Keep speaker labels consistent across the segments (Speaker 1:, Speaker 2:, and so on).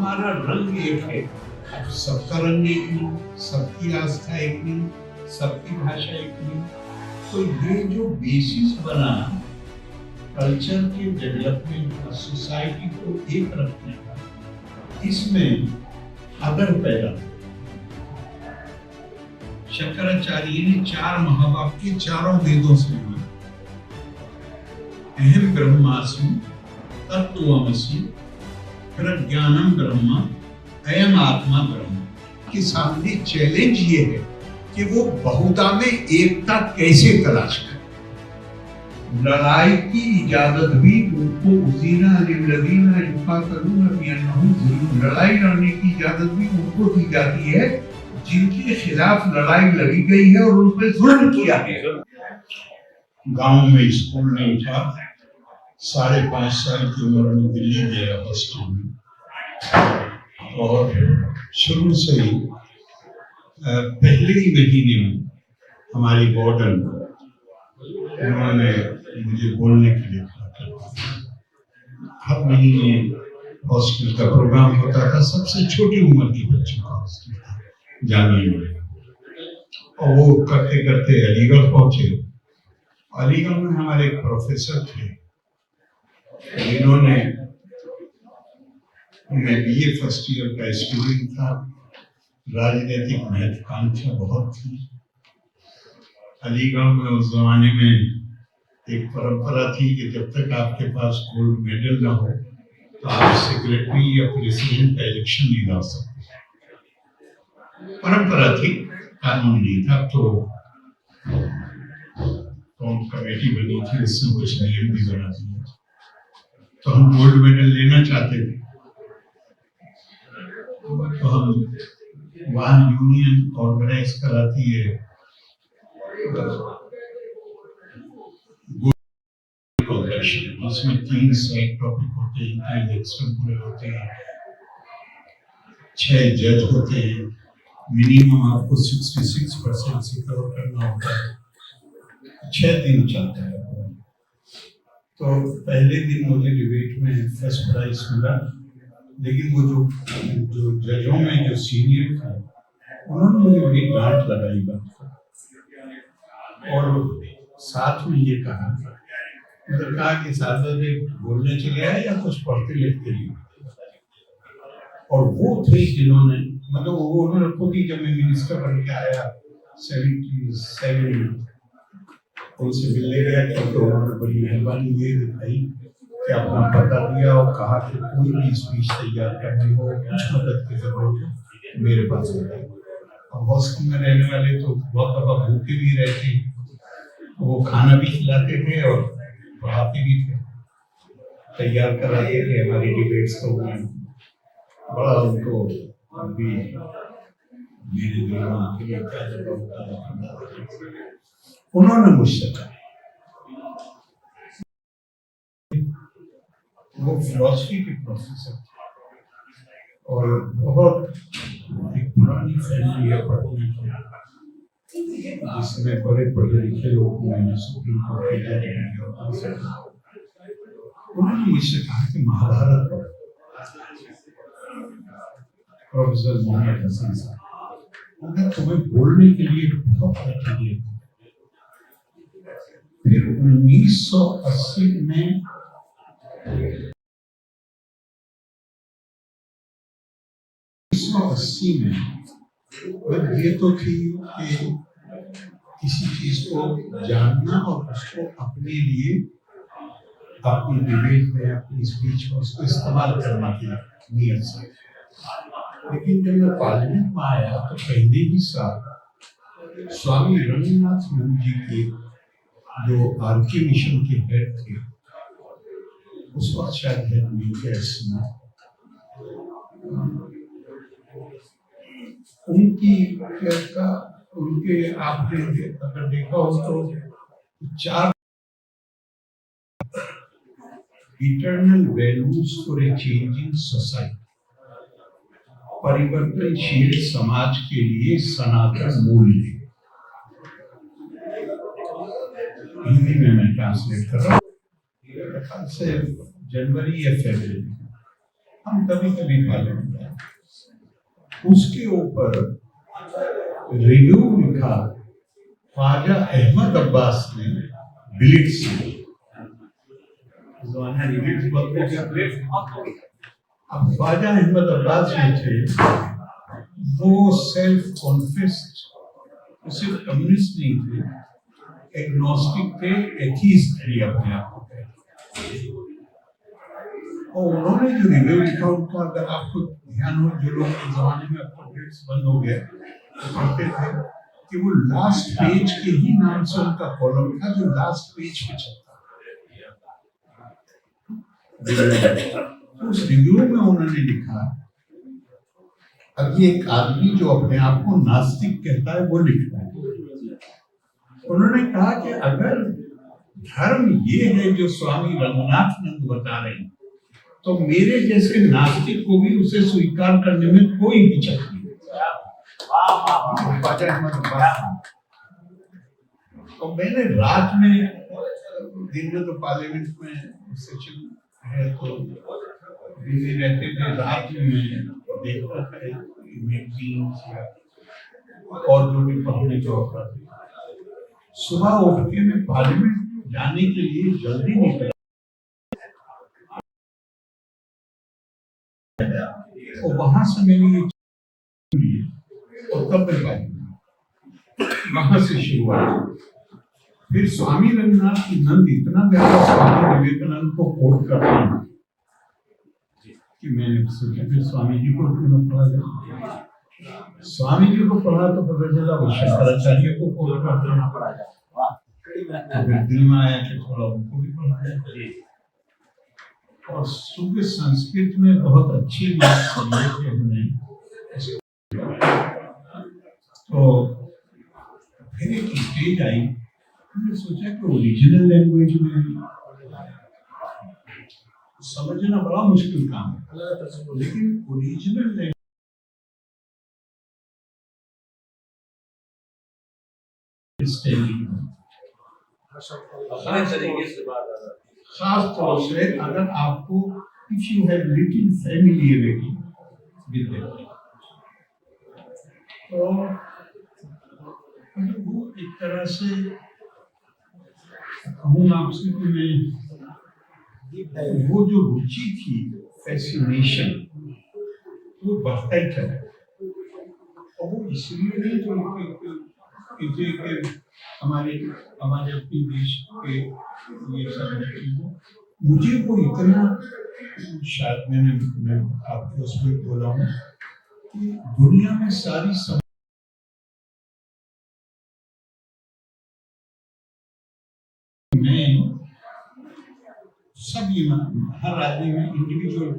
Speaker 1: हमारा रंग एक है, सबका रंग एक नहीं, सबकी आस्था एक नहीं, सबकी भाषा एक नहीं। तो ये जो बेसिस बना कल्चर के डेवलपमेंट का, सोसाइटी को एक रखने का, इसमें अगर पैदा शंकराचार्य ने 4 महावाक्य चारों वेदों से लिए, अहम ब्रह्मास्मि तत्त्वमसि प्रज्ञानम ब्रह्म अयम आत्मा ब्रह्म के सामने चैलेंज ये है कि वो बहुता में एकता कैसे तलाश करे। लड़ाई की इजाजत भी उनको उसीना लिल्लज़ीना युक़ातिलूना बिअन्नहुम ज़ुल्म, लड़ाई लड़ने की इजाजत भी उनको दी जाती है जिनके खिलाफ लड़ाई लड़ी गई है और उन पर जुल्म किया गया। गांव में स्कूल नहीं था, 5.5 साल की उम्र में दिल्ली गया हॉस्टल में, और शुरू से ही पहले ही महीने में हमारी वार्डन उन्होंने मुझे बोलने के लिए कहा। हर महीने हॉस्टल का प्रोग्राम होता था, सबसे छोटी उम्र के बच्चों का हॉस्टल था जामिया में, और वो करते करते अलीगढ़ पहुंचे। अलीगढ़ में हमारे एक प्रोफेसर थे जिन्होंने, मैं बीए फर्स्ट ईयर का स्टूडेंट था, राजनीतिक महत्वाकांक्षा बहुत थी। अलीगढ़ में उस जमाने में एक परंपरा थी कि जब तक आपके पास गोल्ड मेडल ना हो तो आप सेक्रेटरी या प्रेसिडेंट का इलेक्शन नहीं लड़ सकते। परंपरा थी, कानून नहीं था। तो कमेटी बनी थी, इससे कुछ नियम भी बना दिए। तो हम गोल्ड मेडल लेना चाहते थे, तो हम वहाँ यूनियन ऑर्गेनाइज कराती है कॉम्पिटिशन, उसमें 3 सेट टॉपिक होते हैं, 3 लेक्चर पूरे होते हैं, 6 जज होते हैं, मिनिमम आपको 66% से कवर करना होता है, 6 दिन चलता है। तो पहले दिन मुझे डिबेट में फर्स्ट प्राइज मिला, लेकिन वो जो जजों में जो सीनियर था उन्होंने मुझे बड़ी डांट लगाई बात, और साथ में ये कहा कि साहब बोलने चले आए या कुछ पढ़ते लिखते नहीं। और वो थे जिन्होंने, मतलब वो उन्होंने खुद ही, जब मैं मिनिस्टर बन के आया 77 उनसे मिलने गया, क्योंकि उन्होंने बड़ी मेहरबानी ये दिखाई कि अपना पता दिया और कहा कि कोई भी स्पीच तैयार करने हो, कुछ मदद की जरूरत है मेरे पास बताइए। और हॉस्टल में रहने वाले तो बहुत दफा भूखे भी रहते, वो खाना भी खिलाते थे और पढ़ाते भी थे, तैयार कराते थे हमारी डिबेट्स को। बड़ा उनको अभी मेरे दिल में के लिए क्या जवाब होता। उन्होंने मुझसे कहा, वो फिलॉसफी के प्रोफेसर थे और बहुत एक पुरानी फैमिली है पढ़ने की, जिसमें बड़े पढ़े लिखे लोग हैं, सुप्रीम कोर्ट के जज हैं। उन्होंने मुझसे कहा कि महाभारत पढ़ो। प्रोफेसर मोहम्मद हसन साहब, अगर तुम्हें बोलने के लिए बहुत है। फिर 1980 में बात ये तो थी कि किसी चीज को जानना और उसको अपने लिए, अपनी डिबेट में, अपनी स्पीच में उसको इस्तेमाल करने की नीयत से। लेकिन जब मैं पार्लियामेंट में आया तो पहले ही साल स्वामी रंगनाथ नंद जी के, जो आरके मिशन के हेड थे, उस वक्त शायद हेड नहीं थे, उनके आपने अगर देखा हो तो 4 eternal values for a changing society, परिवर्तनशील समाज के लिए सनातन मूल्य, हिंदी में मैं ट्रांसलेट कर रहा हूँ, से जनवरी या फरवरी। हम कभी कभी पा लेंगे। उसके ऊपर रिव्यू लिखा ख्वाजा अहमद अब्बास ने बिलिट से। अब ख्वाजा अहमद अब्बास जो थे वो सेल्फ कॉन्फेस्ड, सिर्फ कम्युनिस्ट नहीं थे, एग्नोस्टिक थे, एथीस्ट थे अपने आप को। और उन्होंने जो रिव्यू लिखा उनको अगर आपको ध्यान हो, जो लोग इस जमाने में अपडेट्स बंद हो गए तो पढ़ते थे कि वो लास्ट पेज के ही नाम से उनका कॉलम था जो लास्ट पेज पे चलता। उस रिव्यू में उन्होंने लिखा, अब ये एक आदमी जो अपने आप को नास्तिक कहता है वो लिखता है। उन्होंने कहा कि अगर धर्म ये है जो स्वामी रंगनाथनंद बता रहे हैं तो मेरे जैसे नास्तिक को भी उसे स्वीकार करने में कोई हिचक नहीं। तो मैंने रात में, दिन में तो पार्लियामेंट में सेशन है तो बिजी रहते थे, रात में मैं देखता था मैगजीन्स और जो भी पढ़ने का होता था। सुबह उठ के मैं पार्लियामेंट जाने के लिए जल्दी निकला और वहां से मेरी और तब वहां से शुरुआत। फिर स्वामी रंगनाथ की नंद इतना प्यारा स्वामी विवेकानंद को कोट करते हैं कि मैंने सोचा फिर स्वामी जी को क्यों पढ़ा जाए। स्वामी जी को पढ़ा तो पता चला वो शंकराचार्य को कोट करते हैं, तो फिर दिल में आया कि थोड़ा उनको भी पढ़ा जाए। और शुद्ध संस्कृत में बहुत अच्छी बात समझे थे हमने। तो फिर एक स्टेज आई, हमने सोचा कि ओरिजिनल लैंग्वेज में समझना बड़ा मुश्किल काम है, लेकिन ओरिजिनल लैंग्वेज खास तौर से अगर आपको if you have little familiarity with it, तो वो एक तरह से कहूँ आपसे कि मैं वो जो रुचि थी, फैसिनेशन, वो बढ़ता ही चला। और वो इसलिए नहीं जो हमारे अपने देश के ये सब चीजें, मुझे वो इतना, शायद मैं आपको उसमें बोला हूँ कि दुनिया में सारी मैं सब ये हर आदमी में इंडिविजुअल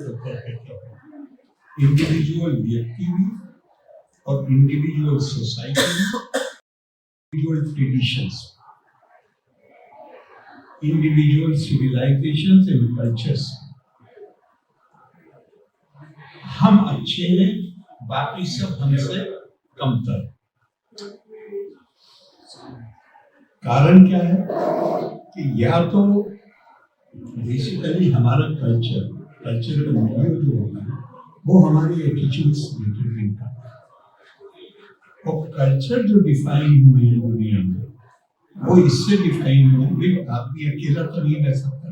Speaker 1: व्यक्ति भी और individual society, individual traditions, individual civilisations and cultures. हम अच्छे हैं, बाकी सब हमसे कमतर। कारण क्या है कि या तो बेसिकली हमारा कल्चर का मूल्य जो होगा वो हमारी एटीट्यूड्स डिटरमाइन करता है। और कल्चर जो डिफाइन हुए हैं दुनिया में वो इससे डिफाइन हुए हैं, आदमी अकेला तो नहीं रह सकता,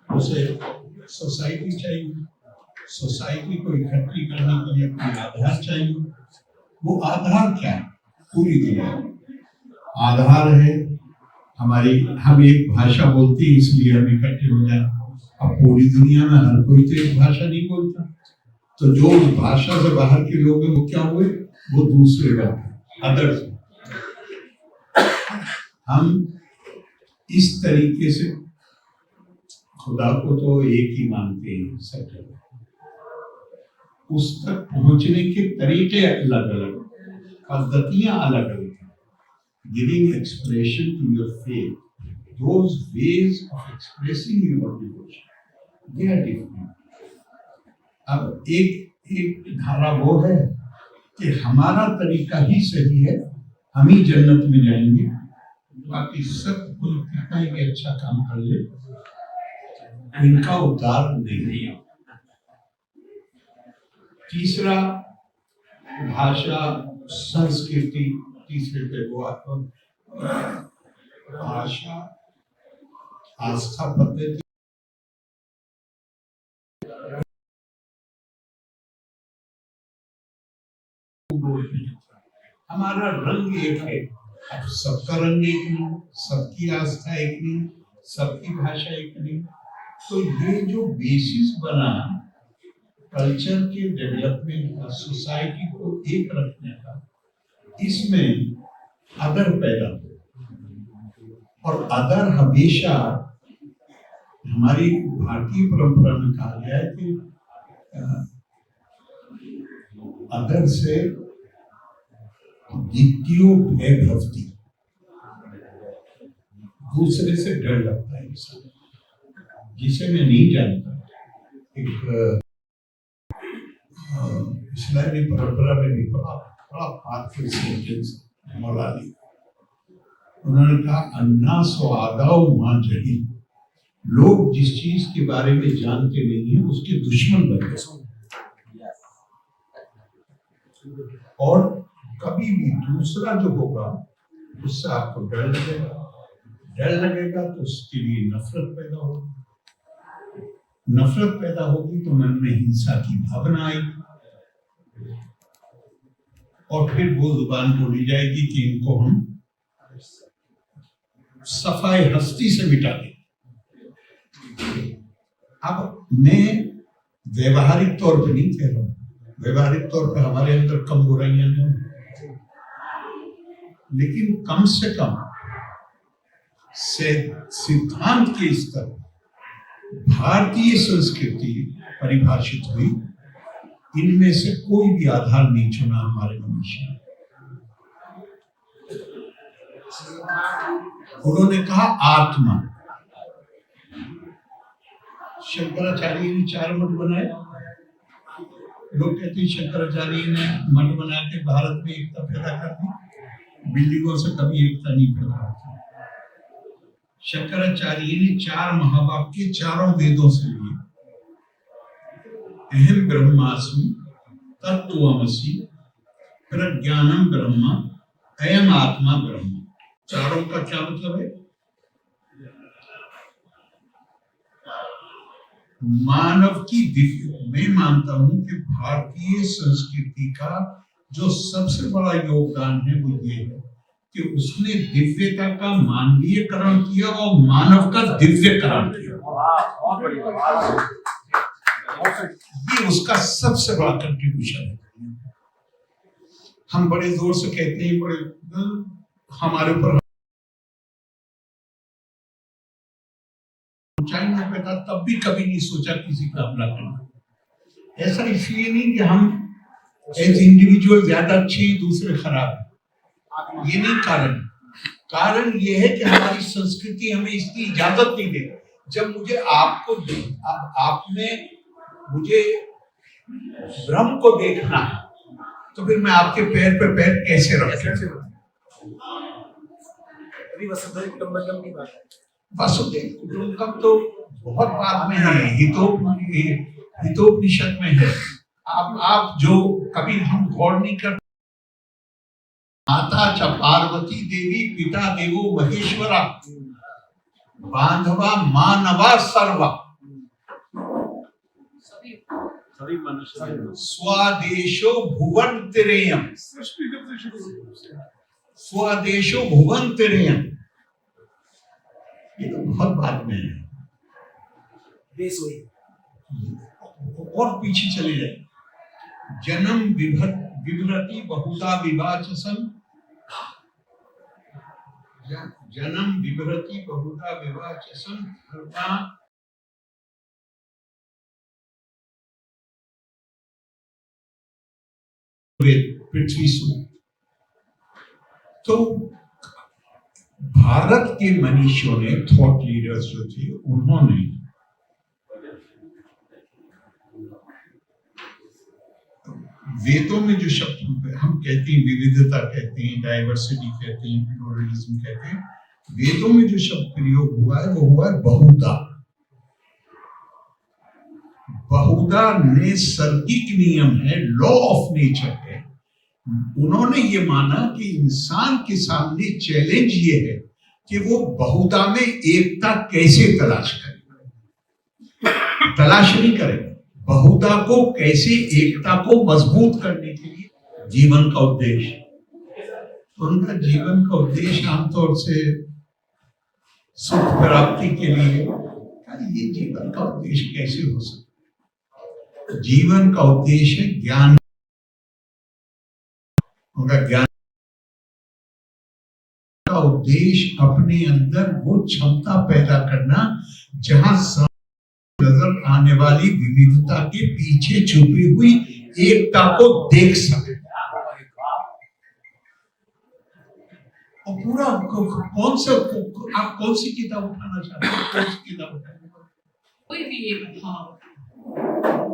Speaker 1: उसे सोसाइटी चाहिए, सोसाइटी को इकट्ठी करने के लिए कोई आधार चाहिए। वो आधार क्या है? पूरी दुनिया आधार है हमारी, हम एक भाषा बोलते हैं इसलिए हम इकट्ठे हो जाए। अब पूरी दुनिया में हर कोई तो एक भाषा नहीं बोलता, तो जो भाषा से बाहर के लोग हैं वो क्या हुए? वो दूसरे बात अदर्स। हम इस तरीके से खुदा को तो एक ही मानते हैं, सब जगह उस तक पहुंचने के तरीके अलग अलग, पद्धतियां अलग अलग। Giving expression to your faith, those ways of expressing your devotion, they are different. अब एक धारा वो है कि हमारा तरीका ही सही है, हम ही जन्नत में जाएंगे, बाकी सब कोई कितना ही अच्छा काम कर ले, इनका उद्धार नहीं है। तीसरा भाषा संस्कृति, तीसरे पे वो भाषा आस्था पद्धति, हमारा रंग एक है, अब सबका रंग एक नहीं, सबकी आस्था एक नहीं, सबकी भाषा एक नहीं। तो ये जो बेसिस बना कल्चर के डेवलपमेंट का, सोसाइटी को एक रखने का, इसमें अदर पैदा हो। और अदर हमेशा हमारी भारतीय परंपरा में कहा गया है कि अदर से द्वितीयो भय भक्ति, दूसरे से डर लगता है इंसान, जिसे मैं नहीं जानता। एक इस्लामी परंपरा में भी बड़ा पार्थिव सेंटेंस मौलानी, उन्होंने कहा अन्ना स्वादाओ मां जही, लोग जिस चीज के बारे में जानते नहीं है उसके दुश्मन बन गए। और कभी भी दूसरा जो होगा उससे आपको डर लगेगा तो उसके लिए नफरत पैदा होगी, नफरत पैदा होगी तो मन में हिंसा की भावना आएगी, और फिर वो जुबान बोली जाएगी कि इनको हम सफाई हस्ती से मिटा दें। अब मैं व्यवहारिक तौर पे नहीं कह रहा हूं, व्यवहारिक तौर पे हमारे अंदर कम बुराइयां नहीं, लेकिन कम से कम सिद्धांत के स्तर भारतीय संस्कृति परिभाषित हुई, इनमें से कोई भी आधार नहीं चुना हमारे मनुष्य ने। उन्होंने कहा आत्मा, शंकराचार्य ने 4 मठ बनाए। लोग कहते हैं शंकराचार्य ने मठ बना के भारत में एकता पैदा कर दी, बिल्डिंगों से कभी एकता नहीं पैदा होती। शंकराचार्य ने 4 महावाक्य चारों वेदों से लिए, अहम ब्रह्मास्मि तत्त्वमसि प्रज्ञानम ब्रह्म अयम आत्मा ब्रह्म। चारों का क्या मतलब है? मानव की दिव्य, मैं मानता हूं कि भारतीय संस्कृति का जो सबसे बड़ा योगदान है वो ये है कि उसने दिव्यता का मानवीयकरण किया और मानव का दिव्यकरण किया। ये उसका सबसे बड़ा कंट्रीब्यूशन है। हम बड़े जोर से कहते हैं, बड़े हमारे ऊपर ऊंचाई में पैदा, तब भी कभी नहीं सोचा किसी का हमला करना। ऐसा इसलिए नहीं कि हम एज इंडिविजुअल ज्यादा अच्छे हैं, दूसरे खराब है, ये नहीं कारण। कारण ये है कि हमारी संस्कृति हमें इसकी इजाजत नहीं देती। जब मुझे आपको आप में मुझे ब्रह्म को देखना है तो फिर मैं आपके पैर पे पैर कैसे रखूं? अभी वसुधैव कुटुंबकम की बात है। वसुधैव कुटुंबकम तो बहुत बाद में है, हितोपनिषद में है। आप जो कभी हम गौर नहीं करते, माता च पार्वती देवी पिता देवो महेश्वरा बांधवा मानवा सर्वा, सभी मनुष्य स्वदेशो भुवन तिरेयम, स्वदेशो भुवन तिरेयम, ये तो बहुत बाद में है। और पीछे चले जाए, जन्म विभ्रति बहुधा विवाचसम, जन्म विभ्रति बहुधा विवाचसम धर्मा पृथ्वी सु। तो भारत के मनीषियों ने, थॉट लीडर्स जो थे, उन्होंने वेदों में जो शब्द हम कहते हैं, विविधता कहते हैं, डाइवर्सिटी कहते हैं, प्लूरलिज्म कहते हैं, वेदों में जो शब्द प्रयोग हुआ है वो हुआ है बहुधा। बहुधा नैसर्गिक नियम है, लॉ ऑफ नेचर है। उन्होंने ये माना कि इंसान के सामने चैलेंज ये है कि वो बहुधा में एकता कैसे तलाश करे, तलाश नहीं करे, बहुधा को कैसे एकता को मजबूत करने के लिए जीवन का उद्देश्य। उनका जीवन का उद्देश्य आमतौर से सुख प्राप्ति के लिए, ये जीवन का उद्देश्य कैसे हो सकता? जीवन का उद्देश्य ज्ञान, उनका ज्ञान का उद्देश्य अपने अंदर वो क्षमता पैदा करना जहां नजर आने वाली विविधता के पीछे छुपी हुई एकता को देख सके। और पूरा कौन सा, आप कौन सी किताब उठाना चाहते हैं? कौन सी किताब उठाना?
Speaker 2: कोई भी एक भाव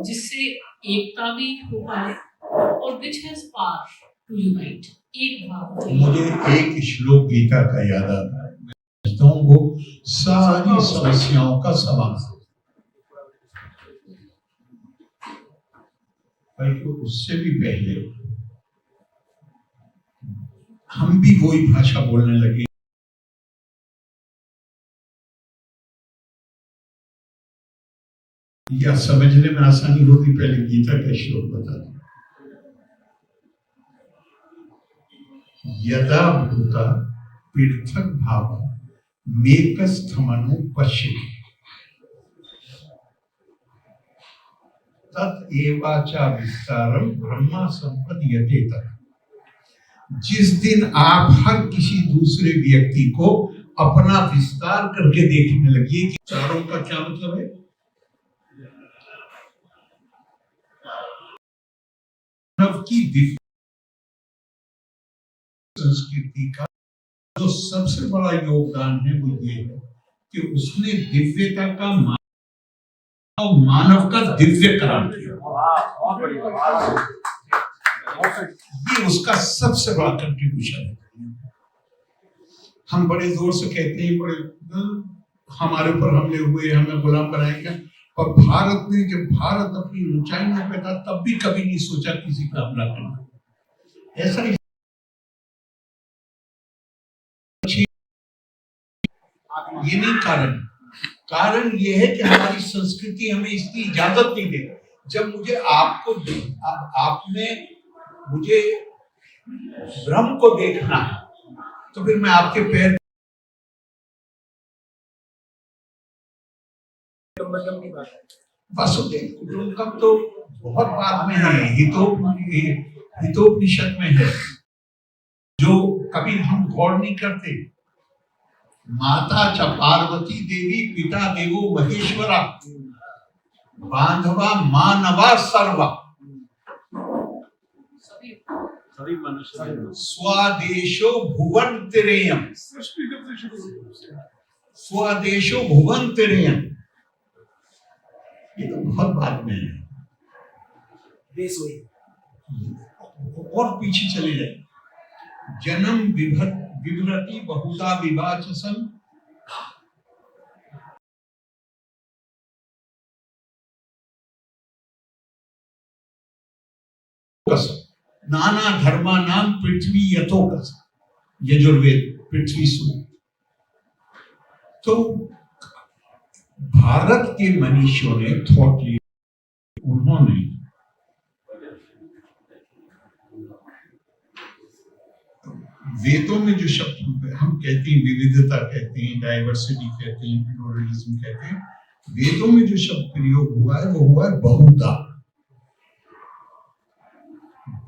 Speaker 2: जिससे एकता भी हो पाए और which has power to unite, एक भाव।
Speaker 1: मुझे एक श्लोक गीता का याद आता है, मैं समझता हूँ वो सारी समस्याओं का समाधान। बल्कि उससे भी पहले हम भी वही भाषा बोलने लगे। या समझने में आसानी होती, पहले गीता का श्लोक बता दो। यदा भूता पृथक भाव मेकस्थमनो पश्यति तत् एवाचा विस्तारम ब्रह्मा संपद्यते तत्। जिस दिन आप हर किसी दूसरे व्यक्ति को अपना विस्तार करके देखने लगिए कि चारों का क्या मतलब है, मानव की संस्कृति का जो सबसे बड़ा योगदान है वो ये है कि उसने दिव्यता का मानव का दिव्यकरण किया। ये उसका सबसे बड़ा कंट्रीब्यूशन है। हम बड़े जोर से कहते हैं बड़े हमारे ऊपर हमले हुए, हमें गुलाम बनाएगा, और भारत ने जब भारत अपनी ऊंचाई में पैदा तब भी कभी नहीं सोचा किसी का हमला करना। ऐसा ही ये नहीं कारण ये है कि हमारी संस्कृति हमें इसकी इजाजत नहीं देती। जब मुझे आपको आपने मुझे ब्रह्म को देखना है तो फिर मैं आपके पैर वासुदेव कुटुंबकम तो बहुत बाद में है, हितोपनिषद में है, जो कभी हम गौर नहीं करते। माता च पार्वती देवी पिता देवो महेश्वरा बांधवा मानवा सर्वा स्वदेशो भुवंतिरेयम स्वदेशो भुवंतिरेयम। ये तो बहुत बाद में है, और पीछे चले जाए। जन्म विभ्रति बहुधा विवाचसम नाना धर्मा नाम पृथ्वी यथोकस, यजुर्वेद पृथ्वी सूक्त। तो भारत के मनीषियों ने थॉट लिया, उन्होंने वेदों में जो शब्द हम कहते हैं, विविधता कहते हैं, डाइवर्सिटी कहते हैं, प्लूरलिज्म कहते हैं, वेदों में जो शब्द प्रयोग हुआ है वो हुआ है बहुधा।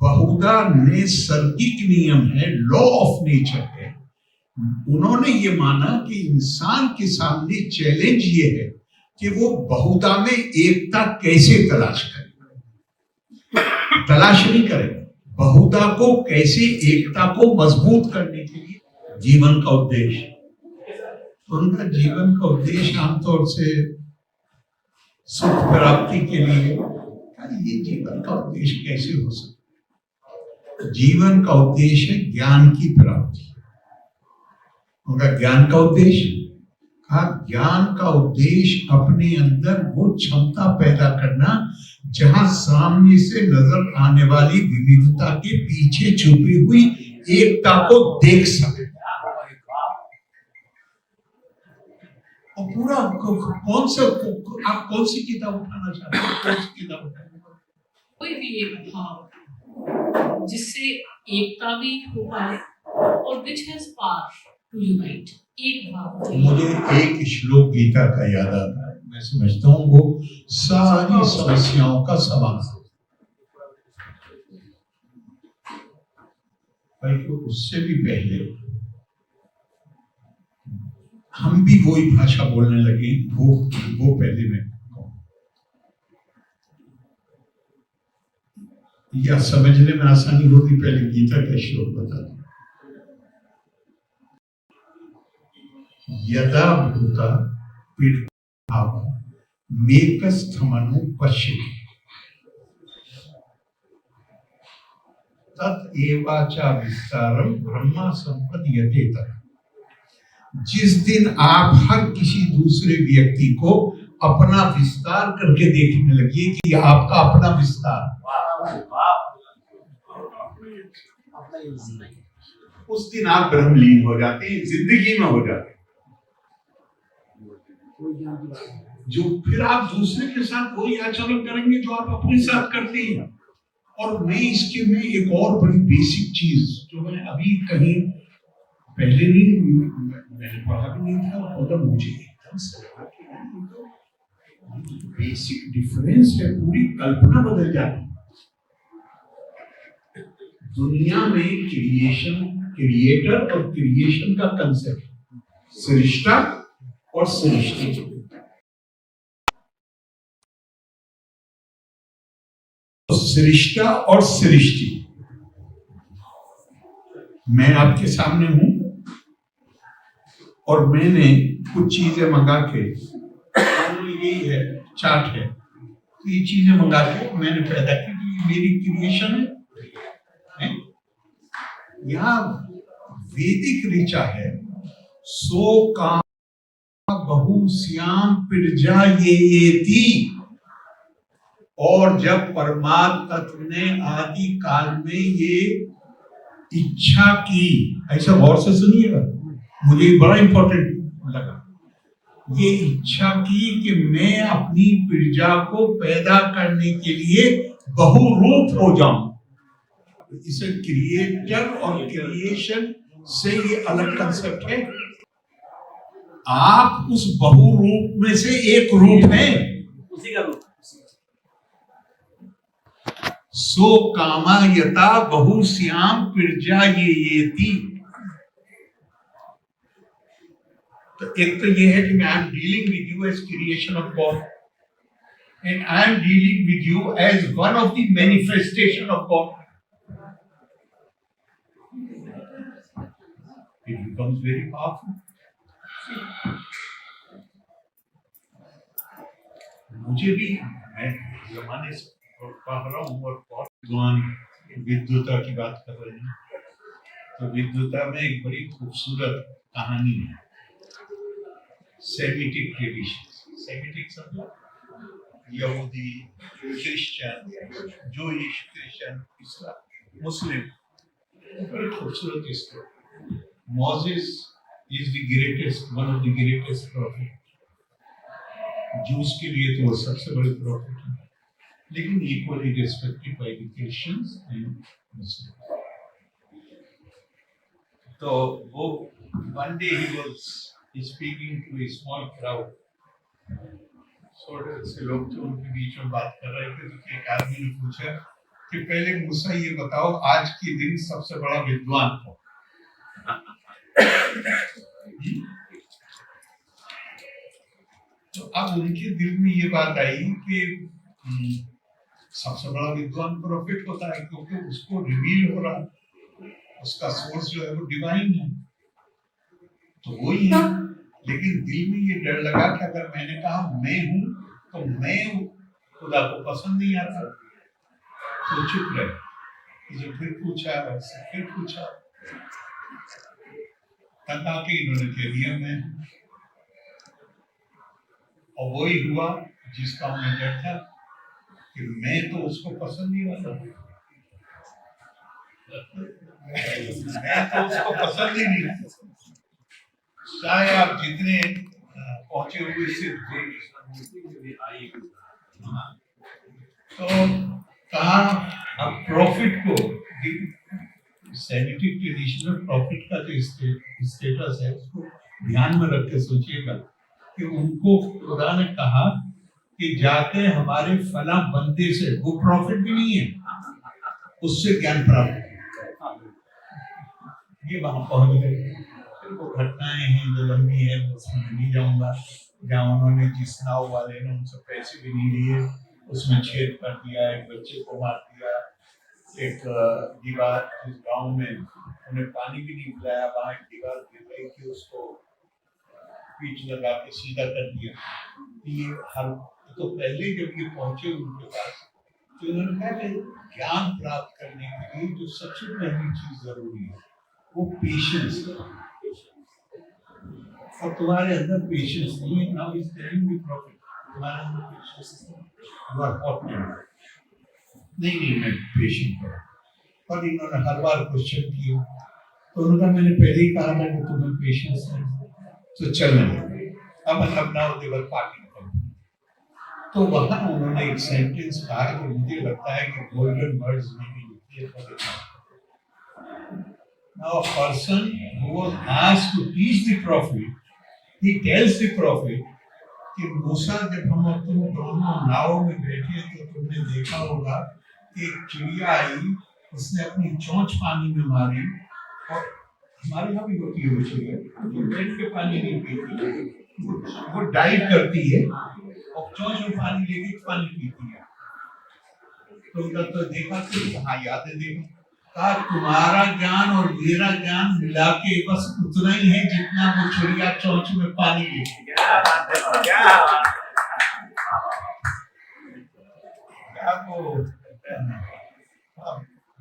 Speaker 1: बहुधा नैसर्गिक नियम है, लॉ ऑफ नेचर है। उन्होंने ये माना कि इंसान के सामने चैलेंज ये है कि वो बहुधा में एकता कैसे तलाश करे, तलाश नहीं करे, बहुधा को कैसे एकता को मजबूत करने के लिए जीवन का उद्देश्य। उनका जीवन का उद्देश्य आमतौर से सुख प्राप्ति के लिए, ये जीवन का उद्देश्य कैसे हो सकता? जीवन का उद्देश्य ज्ञान की प्राप्ति। उनका ज्ञान का उद्देश्य ज्ञान का उद्देश्य अपने अंदर वो क्षमता पैदा करना जहां सामने से नजर आने वाली विविधता के पीछे छुपी हुई एकता को देख सके। और पूरा कौन सा आप कौन सी किताब उठाना चाहते हैं? कौन सी किताब उठाना?
Speaker 2: कोई भी एक भाव जिससे एकता भी हो पाए और which has power to unite। एक भाव।
Speaker 1: मुझे एक श्लोक गीता का याद आता है, मैं समझता हूँ वो सारी समस्याओं का समाधान। बल्कि उससे भी पहले हम भी वही भाषा बोलने लगे, वो पहले मैं या समझने में आसानी होती, पहले गीता का श्लोक बता दो। यदा भूता पीठभाव मेकस्थमनु पश्यति तत् एवाचा विस्तारम ब्रह्मा संपद्यते तत्। जिस दिन आप हर किसी दूसरे व्यक्ति को अपना विस्तार करके देखने लगिए कि आपका अपना विस्तार, उस दिन आप ब्रह्मलीन हो जाते हैं, जिंदगी में हो जाते हैं। जो फिर आप दूसरे के साथ वही आचरण करेंगे जो आप अपने साथ करते हैं। और मैं इसके में एक और बड़ी बेसिक चीज जो मैं अभी कहीं पहले नहीं मैंने पढ़ा भी नहीं था, मतलब मुझे एकदम से बेसिक डिफरेंस है, पूरी कल्पना बदल जाती है। दुनिया में क्रिएशन, क्रिएटर और क्रिएशन का कंसेप्ट, सृष्टा और सृष्टि। सृष्टा और सृष्टि, मैं आपके सामने हूं और मैंने कुछ चीजें मंगा के, यही है चार्ट है, तो ये चीजें मंगा के मैंने पैदा की, तो मेरी क्रिएशन है। यहाँ वैदिक ऋचा है, सो काम बहु श्याम पिरजा येति। और जब परमात्म तत्व ने आदि काल में ये इच्छा की, ऐसा गौर से सुनिएगा, मुझे बड़ा इंपॉर्टेंट लगा, ये इच्छा की कि मैं अपनी प्रजा को पैदा करने के लिए बहुरूप हो जाऊं। इसे क्रिएटर और क्रिएशन से ये अलग कंसेप्ट है। आप उस बहुरूप में से एक रूप है, उसी का रूप। सो कामायता बहुश्याम प्रजा येति। तो एक तो ये है कि I am dealing with you as creation of God and I am dealing with you as one of the manifestation of God. It becomes very powerful. मुझे भी, मैं जमाने से पढ़ रहा हूँ और भगवान विद्युता की बात कर रहे हैं, तो विद्युता में एक बड़ी खूबसूरत कहानी है, सेमिटिक ट्रेडिशन। सेमिटिक मतलब यहूदी, क्रिश्चियन, जूइश, क्रिश्चियन, इस्लाम, मुस्लिम, बड़ी खूबसूरत story. Moses is the greatest, one of the greatest profit. Juice के लिए तो वो सबसे बड़े प्रॉफिट है, लेकिन equally respected by the Christians and Muslims. तो वो one day he was speaking to a small crowd, छोटे से लोग थे, उनके बीच में बात कर रहे थे, तो एक आदमी ने पूछा कि पहले मूसा ये बताओ, आज के दिन सबसे बड़ा विद्वान कौन? तो अब उनके दिल में ये बात आई कि सबसे बड़ा विद्वान प्रॉफिट होता है, क्योंकि उसको रिवील हो रहा है, उसका सोर्स जो है वो डिवाइन है, तो वही है। लेकिन दिल में ये डर लगा कि अगर मैंने कहा मैं हूं तो मैं खुदा को पसंद नहीं आता, तो चुप रहे। जो फिर पूछा, तब आके इन्होंने कह दिया मैं। और वही हुआ जिसका मैं डर था कि मैं तो उसको पसंद नहीं वाला, मैं तो उसको पसंद ही नहीं। चाहे आप जितने पहुंचे हुए से तो कहा अब प्रॉफिट को, सेनेटिक ट्रेडिशनल प्रॉफिट का जो स्टेटस है उसको ध्यान में रख के सोचिएगा कि उनको खुदा ने कहा कि जाके हमारे फला बंदे से, वो प्रॉफिट भी नहीं है, उससे ज्ञान प्राप्त। ये वहां पहुंच गए। फिर वो घटनाएं हैं जो लंबी है, उसमें नहीं जाऊंगा। जहाँ उन्होंने जिस नाव वाले ने उनसे पैसे भी नहीं लिए, उसमें छेद कर दिया, एक बच्चे को मार दिया, एक दीवार जिस गांव में उन्हें पानी भी नहीं पिलाया, वहां एक दीवार गिर गई कि उसको पीठ लगा के सीधा कर दिया। ये हर तो पहले जब ये पहुंचे उनके पास तो उन्होंने कहा कि ज्ञान प्राप्त करने के लिए जो सबसे पहली चीज जरूरी है वो पेशेंस है, और तुम्हारे अंदर पेशेंस नहीं है। Now is telling me profit, तुम्हारे अंदर पेशेंस यू आर हॉट नहीं मैं पेशेंट हूँ। और इन्होंने हर बार क्वेश्चन किया तो उन्होंने, मैंने पहले ही कहा था कि तुम्हें पेशेंस है तो चलने लगे, अब मतलब ना होते वक्त पार्टी। तो वहां उन्होंने एक सेंटेंस कहा कि मुझे लगता है कि गोल्डन वर्ड्स में भी लिखी है। Now a person who was asked to teach the prophet, he tells the prophet कि मूसा जब हम तुम दोनों नाव में बैठे तो तुमने देखा होगा कि एक चिड़िया आई, उसने अपनी चोंच पानी में मारी, और हमारे यहाँ भी होती है वो चिड़िया, वो बैठ के पानी नहीं पीती, वो डाइव करती है और चोंच में पानी लेके पानी पीती है। तो उधर तो देखा तो हाँ यादें देखी, कहा तुम्हारा ज्ञान और मेरा ज्ञान मिला के बस उतना ही है जितना वो चिड़िया चोंच में पानी लेती है।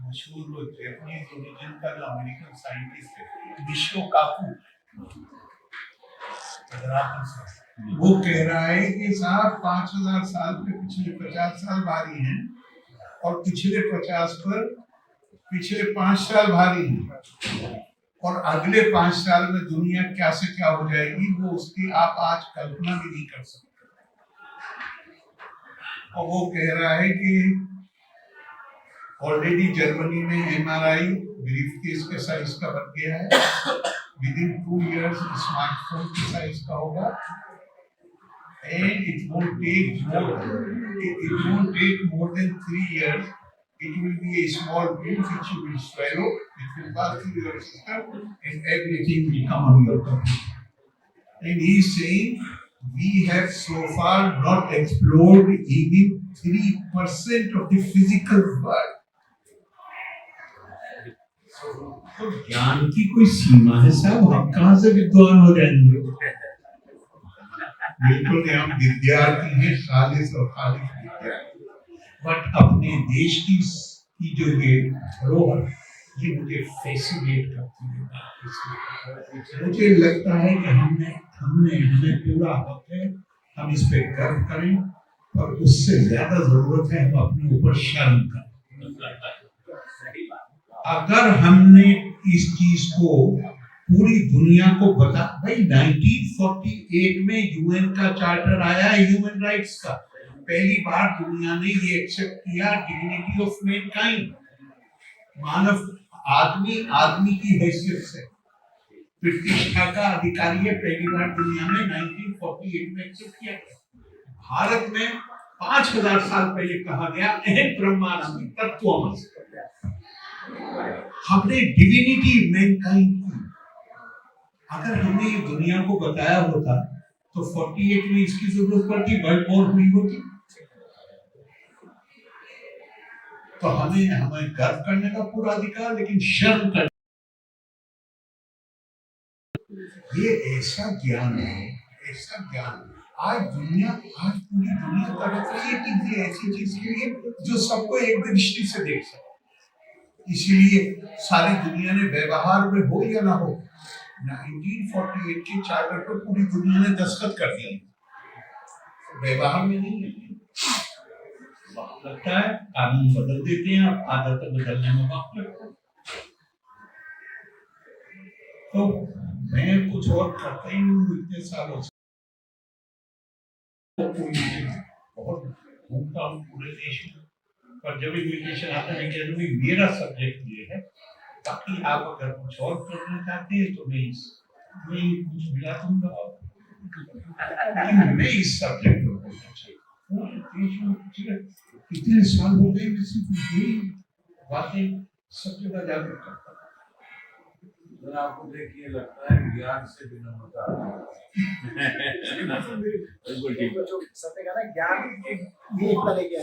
Speaker 1: मशहूर वो जैपनीज ओरिजिन का जो अमेरिकन साइंटिस्ट है मिशिओ काकू, वो कह रहा है कि साहब 5000 साल पे पिछले 50 साल भारी हैं और पिछले 50 पर पिछले 5 साल भारी हैं, और अगले 5 साल में दुनिया क्या से क्या हो जाएगी वो उसकी आप आज कल्पना भी नहीं कर सकते। और वो कह रहा है कि ऑलरेडी जर्मनी में एमआरआई ब्रीफकेस के साइज का बन गया है, विद इन 2 years स्मार्टफोन के साइज का होगा, and it won't take more than 3 years. It will be a small pill which you will swallow, it will pass through your system and everything will come on your computer. And he is saying we have so far not explored even 3% of the physical world. तो ज्ञान की कोई सीमा है साहब, हम कहाँ से विद्वान हो जाएंगे? बिल्कुल नहीं, हम विद्यार्थी हैं, खालिस और खालिस विद्यार्थी। बट अपने देश की जो ये धरोहर, ये मुझे फैसिनेट करती है। मुझे लगता है कि हमें पूरा हक है, हम इस पे गर्व करें, और उससे ज्यादा जरूरत है हम अपने ऊपर शर्म करें। अगर हमने इस चीज को पूरी दुनिया को बता, भाई 1948 में यूएन का चार्टर आया है ह्यूमन राइट्स का, पहली बार दुनिया ने ये एक्सेप्ट किया डिग्निटी ऑफ मैनकाइंड, मानव आदमी की हैसियत से प्रतिष्ठा का अधिकारी है, पहली बार दुनिया में 1948 में एक्सेप्ट किया। भारत में 5000 साल पहले कहा गया अहम ब्रह्मांड तत्वमसि, हमने डिविनिटी मैनकाइंड की। अगर हमने ये दुनिया को बताया होता तो 48 में इसकी जरूरत पड़ती, वर्ल्ड वॉर हुई होती। तो हमें गर्व करने का पूरा अधिकार, लेकिन शर्म कर, ये ऐसा ज्ञान है, ऐसा ज्ञान आज पूरी दुनिया तड़प रही है कि ऐसी चीज के लिए जो सबको एक दृष्टि से देख सके। इसीलिए सारी दुनिया ने, व्यवहार में हो या ना हो, 1948 के चार्टर पर पूरी दुनिया ने दस्तखत कर दिए। व्यवहार में नहीं है। वक्त लगता है, कानून बदल देते हैं, आदत बदलने में वक्त लगता है। तो मैं कुछ और करता ही नहीं हूँ इतने सालों से। बहुत घूमता हूँ पूरे देश में, पर जब इन्विटेशन आता है कि अभी मेरा सब्जेक्ट ये है, ताकि आप अगर कुछ और करना चाहते हैं तो मैं कुछ मिला दूंगा, मैं इस सब्जेक्ट को बोलना चाहिए। कितने साल हो गए मैं सिर्फ यही बातें सब जगह जाकर करता हूँ।
Speaker 3: आपको देखिए लगता है ज्ञान से विनम्रता बिल्कुल ठीक है। जो सबने कहा ना ज्ञान ये एक तरह के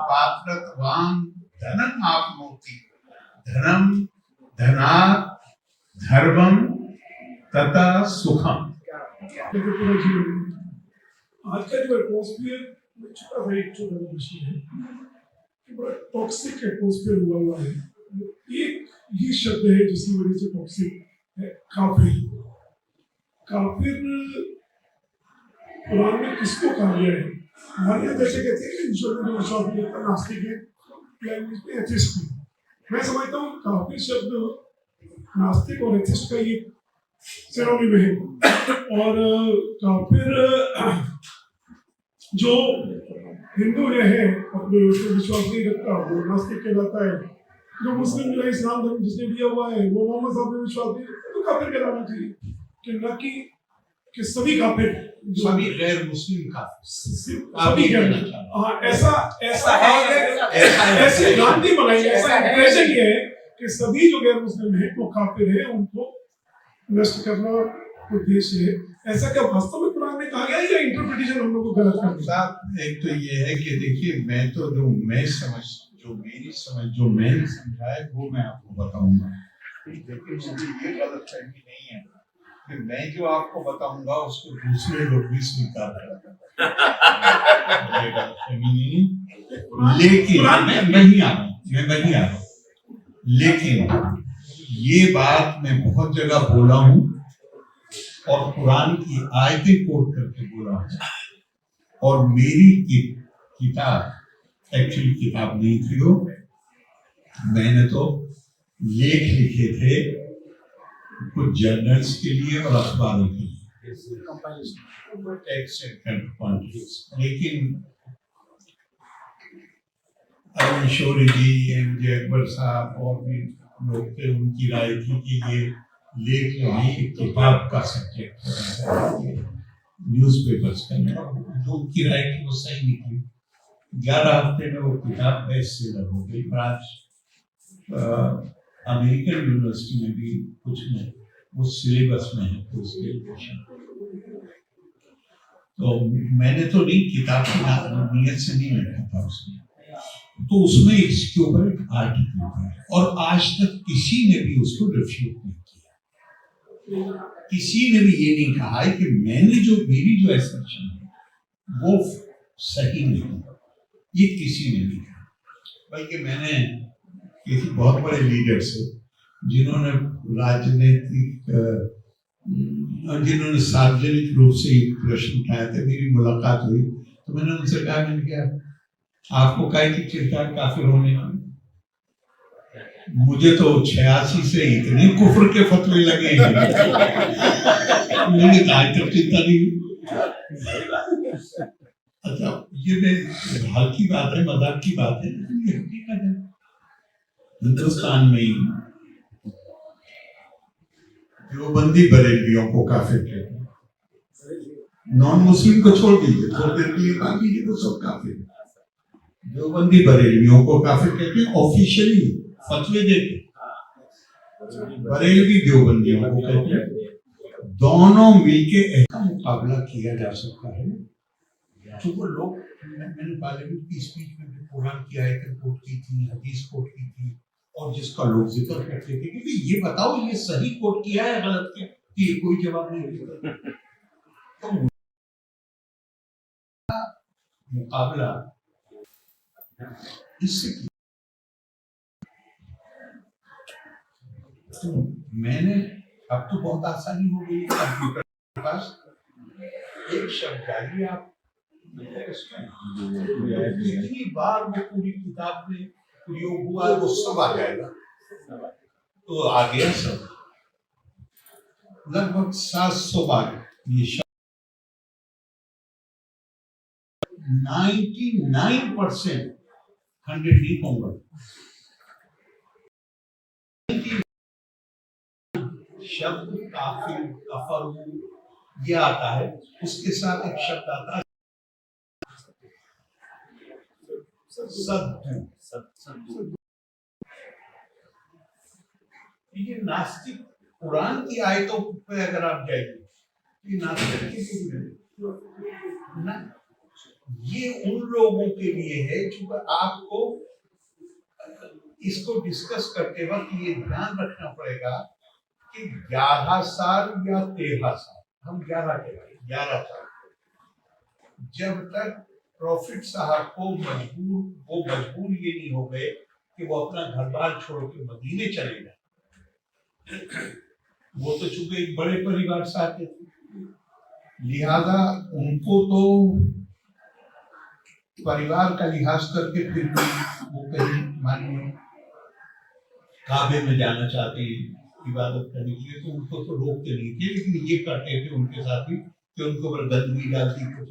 Speaker 1: पात्रत्वां धनम आपनोति धनम धनात् धर्मम तथा सुखम।
Speaker 4: आज का जो एटमॉस्फेयर छोटा सा एक छोटा सा विषय है कि बड़ा टॉक्सिक एटमॉस्फेयर हुआ है। एक ही शब्द है जिसकी वजह से टॉक्सिक है, काफिर। काफिर कुरान में किसको कहा गया है? हमारे यहाँ जैसे कहते हैं कि ईश्वर में जो विश्वास नहीं करता नास्तिक है या इंग्लिश में एथिस्ट है। मैं समझता हूँ काफिर शब्द नास्तिक और एथिस्ट का ये सिनोनिम है। और काफिर जो हिंदू है अपने विश्वास नहीं रखता वो नास्तिक कहलाता है। जो मुस्लिम जो है इस्लाम धर्म जिसने दिया हुआ है वो मोहम्मद साहब में विश्वास नहीं रखता तो काफिर कहलाना चाहिए, कि न कि सभी काफिर,
Speaker 1: सभी गैर मुस्लिम काफिर,
Speaker 4: सभी कहना। हाँ, ऐसा है, ऐसे भ्रांति बनाई, ऐसा इंप्रेशन ये है कि सभी जो गैर मुस्लिम है वो काफिर है, उनको नष्ट करना उद्देश्य है। ऐसा क्या वास्तव में कुरान में कहा गया है या इंटरप्रिटेशन हम लोग को गलत कर दिया?
Speaker 1: एक तो ये है कि देखिए, मैं तो जो मेरी समझ जो मैंने समझा है वो मैं आपको बताऊंगा, लेकिन मुझे ये गलतफहमी नहीं है कि मैं जो आपको बताऊंगा उसको दूसरे लोग भी स्वीकार करेंगे। ये गलतफहमी नहीं, लेकिन मैं वही आ रहा हूँ। लेकिन ये बात मैं बहुत जगह बोला हूँ और कुरान की आयतें कोट करके बोला हूँ। और मेरी किताब एक्चुअली किताब नहीं थी वो, मैंने तो लेख लिखे थे कुछ जर्नल्स के लिए और अखबारों के लिए, लेकिन अरुण शौरी जी, एम.जे. अकबर साहब और भी लोग थे, उनकी राय थी कि ये लेख नहीं किताब का सब्जेक्ट है, न्यूज़पेपर्स का। जो उनकी राय थी वो सही निकली। 11 हफ्ते में वो किताब बेस्ट सेलर हो गई। और आज अमेरिकन यूनिवर्सिटी में भी कुछ में वो सिलेबस में है पोस्ट ग्रेजुएशन। तो मैंने तो नहीं, किताब की नीयत से नहीं लिखा था उसमें, तो उसमें इसके ऊपर एक आर्टिकल है और आज तक किसी ने भी उसको रिफ्यूट नहीं किया। किसी ने भी ये नहीं कहा है कि मेरी जो एसर्शन है वो सही नहीं, ये किसी ने नहीं कहा। बल्कि मैंने किसी बहुत बड़े लीडर से जिन्होंने जिन्होंने सार्वजनिक रूप से प्रश्न उठाया था, मेरी मुलाकात हुई तो मैंने उनसे कहा, मैंने क्या आपको काहे की चिंता है काफिर होने की? मुझे तो 86 से इतने कुफ्र के फतवे लगे हैं, मुझे आज तक चिंता नहीं। अच्छा, ये हाल की बात है, मजाक की बात है, ये हकीकत है। हिंदुस्तान में ही देवबंदी बरेलियों को काफिर कहते हैं, नॉन मुस्लिम को छोड़ दीजिए, थोड़ी देर के लिए बाकी ये तो सब काफिर। देवबंदी बरेलियों को काफिर कहते हैं, ऑफिशियली फतवे देते। बरेलवी देवबंदियों को कहते हैं। दोनों मिलके ऐसा मुकाबला किया जा सकता है। तो वो लोग, मैंने पार्लियामेंट की स्पीच में भी कुरान की आयतें कोट की थी, हदीस कोट की थी, और जिसका लोग जिक्र करते थे कि ये बताओ ये सही कोट किया है गलत किया, कि कोई जवाब नहीं देता। तो मुकाबला इससे मैंने अब तो बहुत आसानी हो गई है कंप्यूटर के पास, एक शब्द डालिए आप, कितनी बार वो पूरी किताब में प्रयोग हुआ वो सब आ जाएगा। तो आ गया सब, लगभग 700 बार ये शब्द 99% 100 नहीं कहूंगा, शब्द काफिल कफरू ये आता है, उसके साथ एक शब्द आता है सद्दू। ये नास्तिक कुरान की आयतों पे अगर आप जाएंगे ये नास्तिक ना, ये उन लोगों के लिए है जो आपको इसको डिस्कस करते वक्त ये ध्यान रखना पड़ेगा कि 11 साल या 13 साल, हम 11 के 11 साल, जब तक प्रॉफिट साहब को मजबूर ये नहीं हो गए कि वो अपना घर बार छोड़ के मदीने चले जाए। वो तो चूंकि एक बड़े परिवार से आते थे, लिहाजा उनको तो परिवार का लिहाज करके फिर भी वो कहीं मानिए काबे में जाना चाहते इबादत करने के लिए, तो उनको तो रोकते नहीं थे, लेकिन ये करते थे उनके साथ ही कि उनको ऊपर गंदगी डालती कुछ।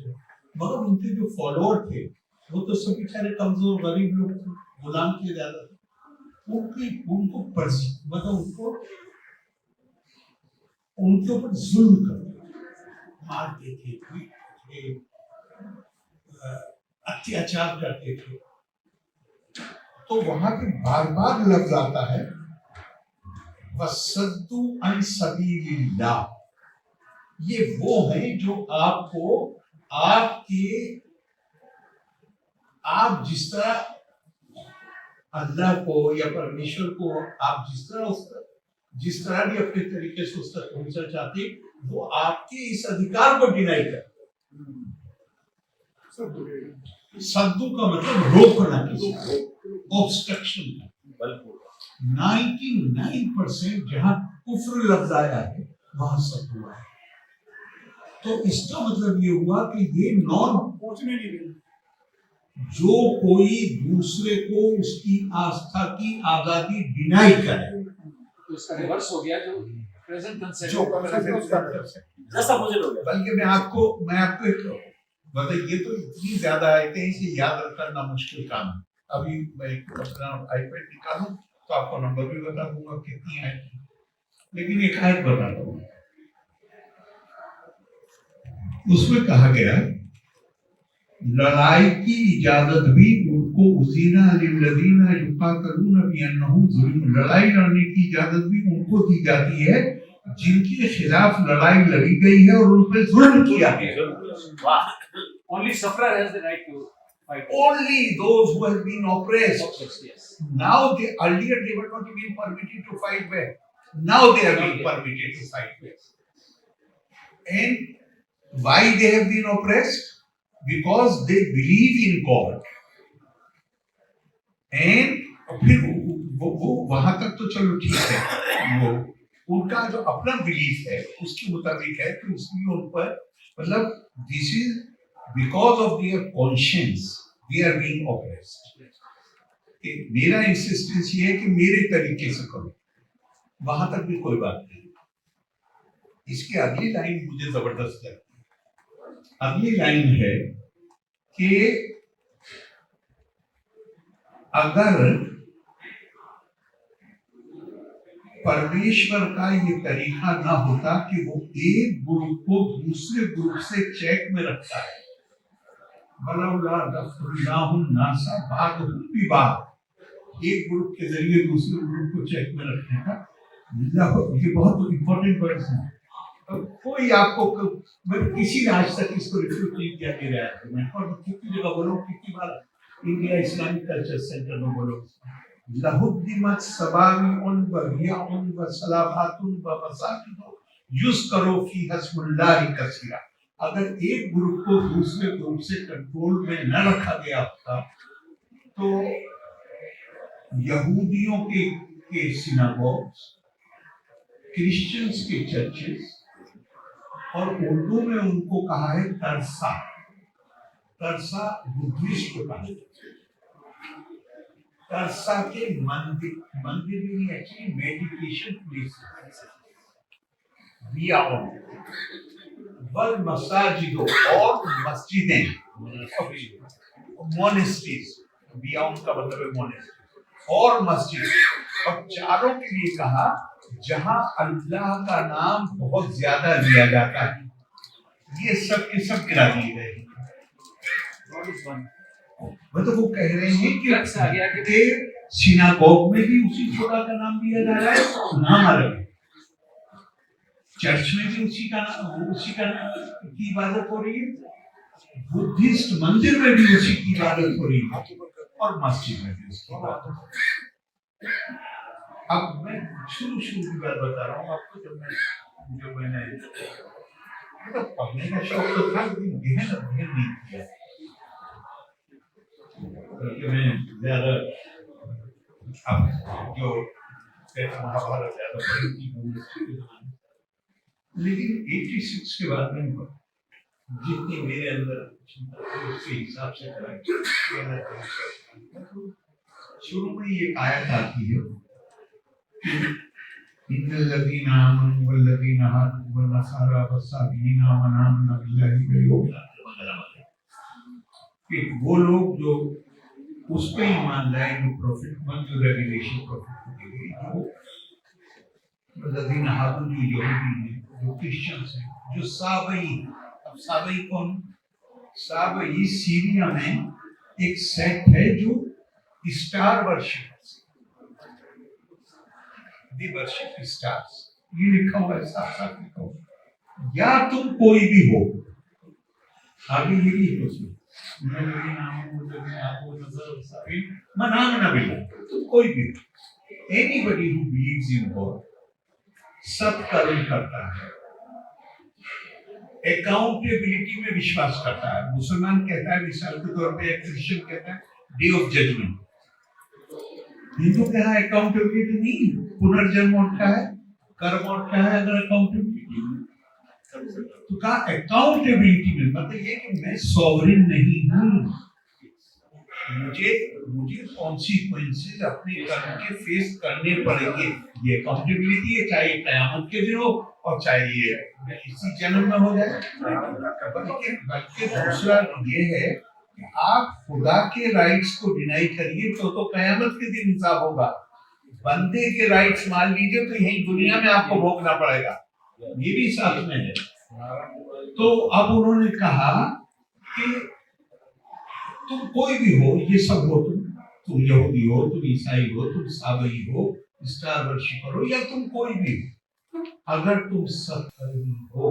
Speaker 1: मगर उनके जो फॉलोअर थे वो तो सब बेचारे कमजोर गरीब लोग थे, गुलाम किए ज्यादा थे, उनको मतलब उनके ऊपर जुल्म करते, मारते थे, पीटते थे, अत्याचार करते थे। तो वहां पे बार बार लफ्ज आता है वसद्दू अन सबीलिल्लाह, ये वो हैं जो आपको आप जिस तरह अल्लाह को या परमेश्वर को आप जिस तरह भी अपने तरीके से उस तक पहुंचना चाहते, वो आपके इस अधिकार को डिनाई करते। सद्दू का मतलब रोकना, किसी ऑब्स्ट्रक्शन का। 99% जहां कुफ्र लफ्ज आया है वहां सद्दू है। तो इसका मतलब ये हुआ कि ये नॉन पहुंचने नहीं देना, जो कोई दूसरे को उसकी आस्था की आजादी डिनाई करे,
Speaker 3: तो इसका रिवर्स हो गया जो प्रेजेंट कंसेप्ट
Speaker 1: जैसा मुझे लग रहा है। बल्कि मैं आपको एक मतलब ये तो इतनी ज्यादा आयतें हैं कि याद रखना मुश्किल काम है। अभी मैं अपना आईपैड निकालूं तो आपको नंबर भी बता दूंगा कितनी आयतें, लेकिन एक आयत बताता हूँ। उसमें कहा गया लड़ाई की इजाजत भी उनको उसीना लिल्लज़ीना युक़ातिलूना बिअन्नहुम ज़ुल्म, लड़ाई लड़ने की इजाजत भी उनको दी जाती है जिनके खिलाफ लड़ाई लड़ी गई है और उन पे जुल्म किया गया।
Speaker 3: Only sufferer has the right to fight.
Speaker 1: Only those who have been oppressed.
Speaker 3: Yes.
Speaker 1: Now earlier they were not even permitted to fight back. Now they are being permitted to fight back. And why they have been oppressed? Because they believe in God. And फिर वो वहां तक तो चलो ठीक है, वो उनका जो अपना बिलीफ है उसके मुताबिक है कि उसमें उन पर मतलब this is because of their conscience they are being oppressed. मेरा इंसिस्टेंस ये है कि मेरे तरीके से करो, वहां तक भी कोई बात नहीं। इसकी अगली लाइन मुझे जबरदस्त लगती है। अगली लाइन है कि अगर परमेश्वर का ये तरीका ना होता कि वो एक ग्रुप को दूसरे ग्रुप से चेक में रखता है, एक ग्रुप के जरिए दूसरे ग्रुप को चेक में रखने का, ये बहुत इंपॉर्टेंट वर्ड है। कोई आपको किसी ने आज तक इसको रिफ्यूट नहीं किया दे रहा है। मैं कितनी जगह बोलो, कितनी बार इंडिया इस्लामिक कल्चर सेंटर में बोलो, लहुद्दिमत सवामिउन व बियाउन व सलावातुन व मसाकिन युज़करू फी हस्मुल्लाहि कसीरा। अगर एक ग्रुप को दूसरे ग्रुप से कंट्रोल में न रखा गया होता तो यहूदियों के सिनागोग्स क्रिश्चियंस के चर्चेस, और उर्दू में उनको कहा है तरसा। तरसा बुद्धिस्ट को कहा है। तरसा के मंदिर, मंदिर भी एक्चुअली मेडिटेशन प्लेस, वल मसाजिद, और मस्जिदें, मोनेस्ट्रीज, बियाउन का मतलब है मोनेस्ट्री और मस्जिद, और चारों के लिए कहा जहां अल्लाह का नाम बहुत ज्यादा लिया जाता है। ये सब के सब गिरा दिए गए। मतलब वो कह रहे हैं कि सिनागोग में भी उसी खुदा का नाम लिया जा रहा है, नाम अलग है। चर्च में भी उसी का की इबादत हो रही है, बुद्धिस्ट मंदिर में भी उसी की इबादत हो रही है, और मस्जिद में भी उसकी इबादत। अब मैं शुरू की बात बता रहा हूँ आपको। जब मैंने मतलब पढ़ने का शौक तो था, लेकिन गहन नहीं किया, क्योंकि मैं ज्यादा अब जो महाभारत ज्यादा पढ़ी थी, लेकिन 86 के बाद में जितनी मेरे अंदर उसके हिसाब से शुरू में ये आयत आती है, इन्नल्लज़ीना आमनू वल्लज़ीना हादू वन्नसारा वस्साबीना मन आमन बिल्लाहि वल यौमिल आखिर, कि वो लोग जो उस पे ईमान लाए जो प्रॉफिट मन, जो रेवलेशन प्रॉफिट को दी गई, जो वल्लज़ीना हादू जो यहूदी हैं, जो क्रिश्चियंस हैं, जो साबई। अब साबई कौन? साबई सीरिया में एक सेक्ट है जो स्टार वर्शिप, दी वर्शिप स्टार्स। ये लिखा हुआ है, साफ साफ लिखा हुआ। या तुम कोई भी हो, आगे ये भी है उसमें, तुम कोई भी, anybody who believes in God, सब कर्म करता है, अकाउंटेबिलिटी में विश्वास करता है। मुसलमान कहता है मिसाल के तौर पे, क्रिश्चियन कहता है डे ऑफ जजमेंट, हिंदू क्या है अकाउंटेबिलिटी नहीं, पुनर्जन्म उठता है, कर्म उठता है। अगर अकाउंटेबिलिटी तो कहा अकाउंटेबिलिटी में मतलब ये कि मैं सॉवरेन नहीं हूँ, मुझे कॉन्सिक्वेंसेस अपने कर्म के फेस करने पड़ेंगे। ये अकाउंटेबिलिटी है, चाहे कयामत के दिन हो और चाहे ये इसी जन्म में हो जाए। बल्कि दूसरा ये है कि आप खुदा के राइट्स को डिनाई करिए तो कयामत के दिन हिसाब होगा। बंदे के राइट्स मान लीजिए तो यही दुनिया में आपको भोगना पड़ेगा, ये भी साथ में है। तो अब उन्होंने कहा कि तुम कोई भी हो, ये सब हो, तुम यहूदी हो, तुम ईसाई हो, तुम साबई हो, स्टार वर्शिपर हो, या तुम कोई भी, अगर तुम सत्कर्मी हो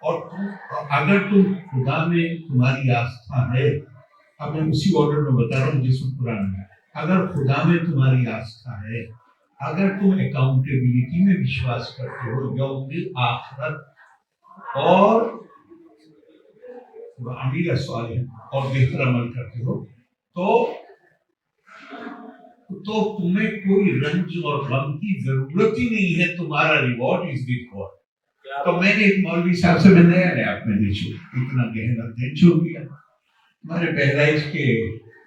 Speaker 1: और अगर तुम खुदा में तुम्हारी आस्था है, अब मैं उसी ऑर्डर में बता रहा हूँ जिसमें कुरान में, अगर खुदा में तुम्हारी आस्था है, अगर तुम अकाउंटेबिलिटी में विश्वास करते हो, यौमिल आखिरत और अमीर स्वालिह और बेहतर अमल करते हो, तो तुम्हें कोई रंज और गम की जरूरत ही नहीं है, तुम्हारा रिवॉर्ड इज विद गॉड। तो मैंने एक मौलवी साहब से, मैं नया आपने देखो इतना गहरा अध्ययन शुरू किया। हमारे बहराइच के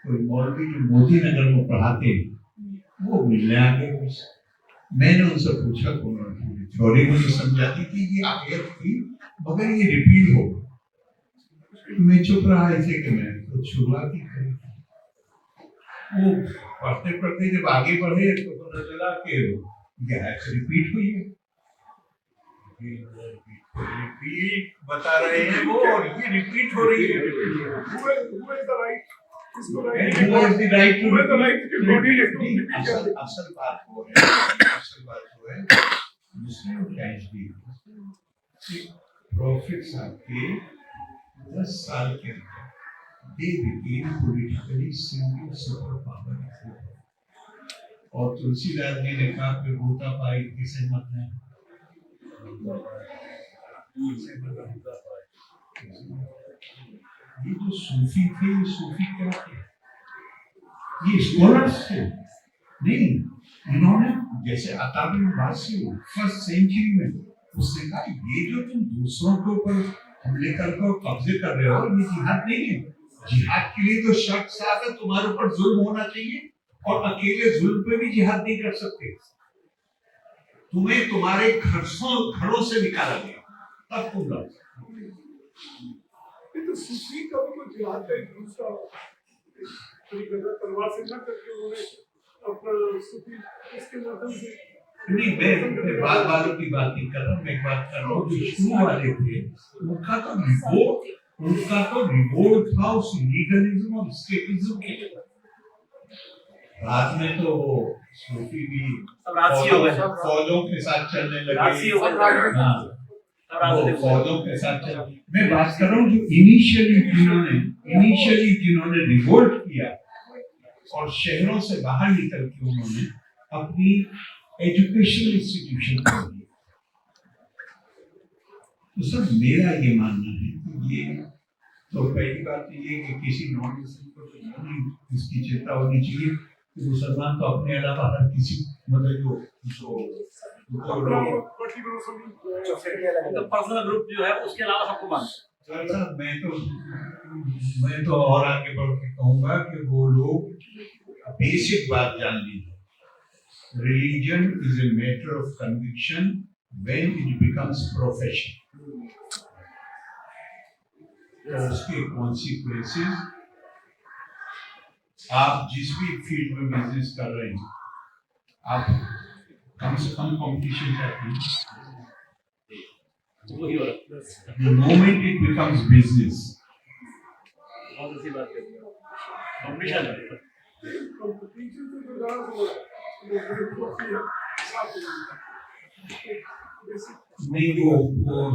Speaker 1: कोई मौलवी जो मोदी नगर में पढ़ाते, वो मिलने आ गए। मैंने उनसे पूछा, उन्होंने थ्योरी मुझे समझाती थी, ये आयत थी मगर ये रिपीट हो। मैं चुप रहा ऐसे कि मैं तो शुरुआत ही करी। वो पढ़ते पढ़ते जब आगे बढ़े तो पता चला कि रिपीट हुई है। रिपीट बता रहे हैं वो, और ये रिपीट हो रही है। असल बात वो है प्रॉफिट साहब के 10 साल के अंदर they became politically single super power, और तुलसीदास जी ने कहा कि होता पाई किसे मत है। ये जो सूफी थे, ये सूफी क्या थे? ये स्कॉलर्स थे नहीं, इन्होंने जैसे अताबिबासी फर्स्ट सेंचुरी में उसने कहा ये जो तुम दूसरों के ऊपर हमले करके कब्जे कर रहे हो ये जिहाद नहीं है। जिहाद के लिए तो शर्त साफ है, तुम्हारे ऊपर जुल्म होना चाहिए और अकेले जुल्म पे भी जिहाद नहीं कर सकते। तुम्हें तुम्हारे घरों से निकाला गया तब तुम लड़।
Speaker 4: ये तो सूफी का भी कोई जिहाद का एक दूसरा तरीका तलवार से न करके उन्होंने अपना सूफी इसके माध्यम से
Speaker 1: नहीं, मैं बाद वालों की बात नहीं कर रहा हूँ, मैं एक बात कर रहा हूँ जो शुरू वाले थे उनका तो रिवोल्ट था उस लीगलिज्म और स्टेटिज्म के लिए। बाद में तो सूफी भी फौजों के साथ चलने लगे। फौजों के साथ चल मैं बात कर रहा हूँ जो इनिशियली जिन्होंने रिवोल्ट किया और शहरों से बाहर निकल के उन्होंने अपनी एजुकेशनल इंस्टीट्यूशन खोल दिया। तो सर मेरा ये मानना है कि ये तो पहली बात तो ये कि किसी नॉन मुस्लिम को इसकी चिंता होनी चाहिए कि मुसलमान तो अपने अलावा हर किसी मतलब जो
Speaker 3: पर्सनल ग्रुप जो है उसके अलावा सबको मानते हैं।
Speaker 1: मैं तो और आगे बढ़ के कहूंगा कि वो लोग बेसिक बात जान लीजिए। Religion is a matter of conviction when it becomes profession. तो उसके consequences आप जिस भी फील्ड में बिजनेस कर रहे हैं आप कम से कम कंपटीशन चाहते हैं। The moment it becomes business,
Speaker 3: competition
Speaker 1: नहीं वो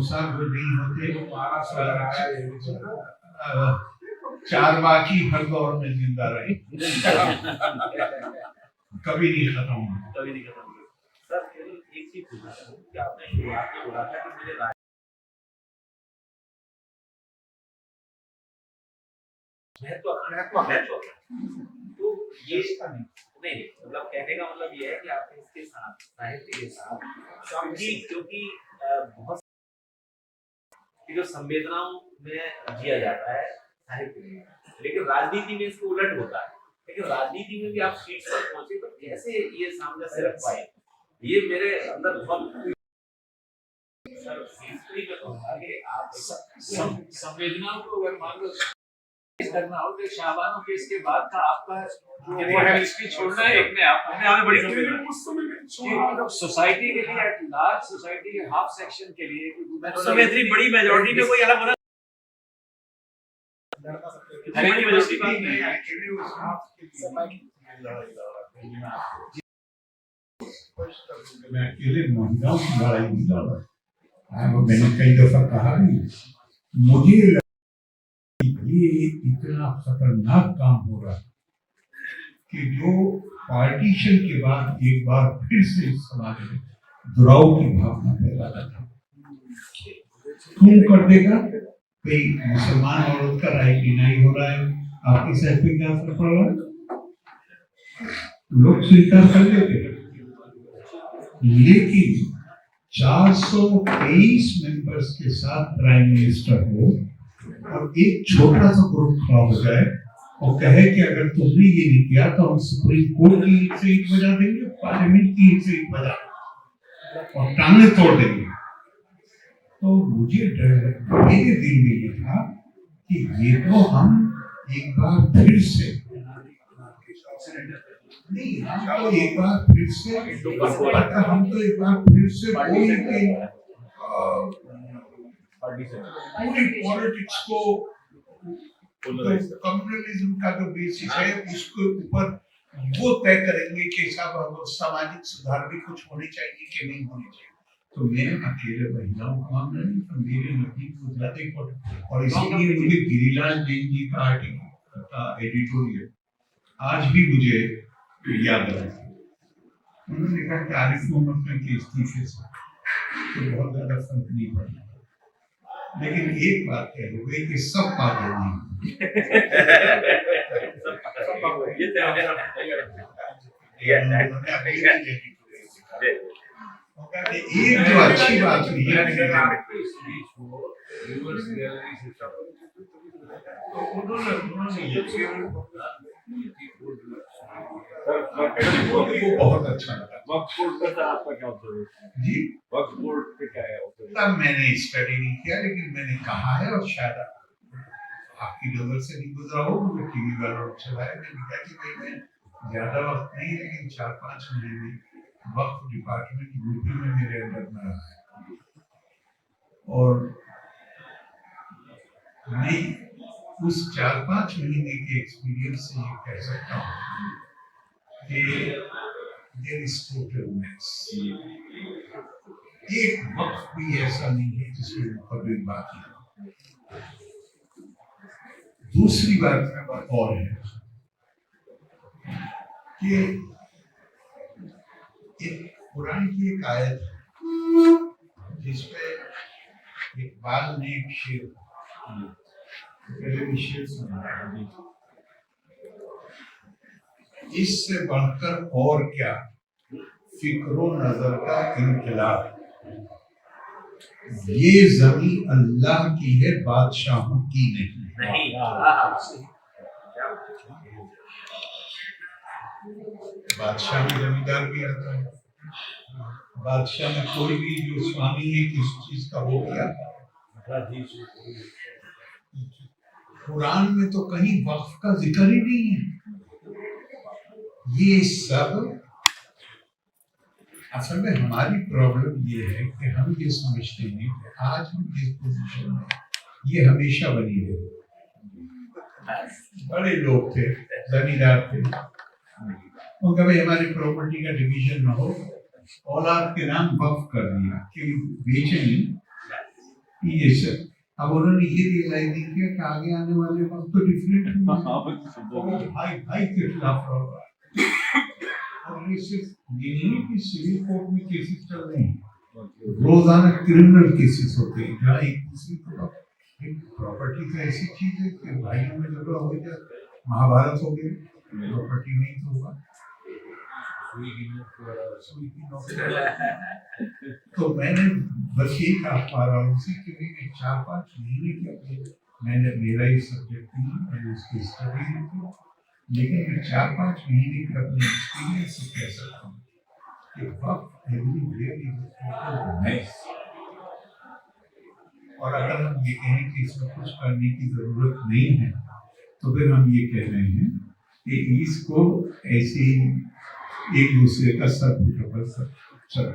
Speaker 1: सब नहीं होते। 4 बाकी हर दौर में जिंदा रहे कभी नहीं खत्म होगा।
Speaker 3: सर एक चीज पूछना चाहूँ कि आपने शुरुआत में बोला था कि मेरे महत्व तो ये नहीं मतलब कहने का मतलब ये है कि आपने इसके साथ साहित्य के साथ क्योंकि बहुत जो संवेदनाओं में जिया जाता है साहित्य में, लेकिन राजनीति में इसको उलट होता है। लेकिन राजनीति में भी आप शीर्ष पर पहुंचे तो कैसे ये सामने रख पाए, ये मेरे अंदर बहुत
Speaker 5: संवेदनाओं को अगर मान लो करना हो तो शाहबानो के इसके बाद का आपका हिस्ट्री छोड़ना है अपने आप में बड़ी सोसाइटी के लिए एट लार्ज सोसाइटी के हाफ सेक्शन के लिए
Speaker 3: इतनी बड़ी मेजॉरिटी में कोई अलग होना
Speaker 1: मैं अकेले महिलाओं की लड़ाई नहीं लड़ रहा। मैंने कई दफा कहा भी मुझे ये इतना खतरनाक काम हो रहा है कि जो पार्टीशन के बाद एक बार फिर से समाज में दुराव की भावना पैदा था। क्यों कर देगा? कोई मुसलमान औरत का राइट डिनाई हो रहा है, आपकी सेहत पे क्या असर पड़ रहा है? लोग स्वीकार कर लेते हैं, लेकिन 423 मेंबर्स के साथ प्राइम मिनिस्टर हो और एक छोटा सा ग्रुप खड़ा हो जाए और कहे कि अगर तुमने ये नहीं किया तो हम सुप्रीम कोर्ट की ईंट से ईंट बजा देंगे, पार्लियामेंट की ईंट से ईंट बजा और टांगे तोड़ देंगे। तो मुझे मेरे दिल में ये था कि ये तो हम एक बार फिर से नहीं, हम एक बार फिर से बोलेंगे पूरी पॉलिटिक्स को कम्युनलिज्म का जो बेसिस है उसके ऊपर वो तय करेंगे कि साहब सामाजिक सुधार भी कुछ होने चाहिए कि नहीं होने चाहिए। तो मैं अकेले महिलाओं को मांग रही तो मेरे नजदीक गुजराती और इसीलिए मुझे गिरिलाल जैन जी का आर्टिकल का एडिटोरियल आज भी मुझे याद है। उन्होंने कहा कि आरिफ मोहम्मद खान के इस्तीफे से तो बहुत ज्यादा फर्क नहीं पड़ना, लेकिन एक बात कह हो गई कि सब पागल नहीं।
Speaker 3: Yes,
Speaker 1: उन्होंने अपनी भी लेनी पड़ेगी।
Speaker 3: जी।
Speaker 1: वो कहते हैं, एक जो अच्छी बात हुई है
Speaker 5: अगर आपकी स्पीच को रिवर्स गैलरी से तो उन्होंने ये
Speaker 1: वो बहुत अच्छा लगा।
Speaker 5: वक्फ बोर्ड का था आपका क्या ऑब्जर्वेशन?
Speaker 1: जी,
Speaker 5: वक्फ बोर्ड पे क्या है ऑब्जर्वेशन?
Speaker 1: तब मैंने स्टडी नहीं किया, लेकिन मैंने कहा है और शायद आपकी नजर से नहीं गुजरा हो, मुझे टीवी वालों ने चलाया, मैंने कहा कि भाई मैं ज्यादा वक्त नहीं, लेकिन 4-5 महीने वक्त डिपार्टमेंट यूपी में मेरे अंदर में रहा है, और मैं उस 4-5 महीने के एक्सपीरियंस से ये कह सकता हूँ कि देयर इज टोटल मैक्स। एक वक्त भी ऐसा नहीं है जिसमें पब्लिक बात है। दूसरी बात और है कि एक कुरान की एक आयत है जिसपे इकबाल ने एक शेर, पहले भी शेर सुना, इससे बढ़कर और क्या फिक्रो नजर का इनकलाब, ये जमीन अल्लाह की है बादशाहों की नहीं। बादशाह में जमींदार भी आता है, बादशाह में कोई भी जो स्वामी है किस चीज का हो गया। कुरान में तो कहीं वक्फ का जिक्र ही नहीं है। ये सब असल में हमारी प्रॉब्लम ये है कि हम ये समझते हैं कि आज हम जिस पोजीशन में, ये हमेशा बनी रहे। बड़े लोग थे, जमींदार थे, उनका भाई हमारी प्रॉपर्टी का डिवीजन ना हो, औलाद के नाम वक्फ कर दिया कि बेचेंगे ये सब। अब उन्होंने ये रियलाइज नहीं किया कि आगे आने वाले वक्त तो डिफरेंट होंगे, भाई भाई के खिलाफ होगा। और ये सिर्फ ये नहीं कि सिविल कोर्ट में केसेस चल रहे हैं, रोजाना क्रिमिनल केसेस होते हैं जहाँ एक दूसरे को, प्रॉपर्टी तो ऐसी चीज है कि भाइयों में झगड़ा हो जाता है, महाभारत हो गया, प्रॉपर्टी नहीं तो होगा। तो मैंने बस ये कहा पा रहा हूँ कि मैंने 4-5 महीने के मैंने मेरा ही सब्जेक्ट नहीं, मैंने उसकी स्टडी नहीं की, लेकिन मैं 4-5 महीने के अपने एक्सपीरियंस से कह सकता हूँ कि वक्त एवरीवेयर इज। और अगर हम ये कहें कि इसमें कुछ करने की जरूरत नहीं है, तो फिर हम ये कह रहे हैं कि इसको ऐसे ही एक दूसरे का सब चल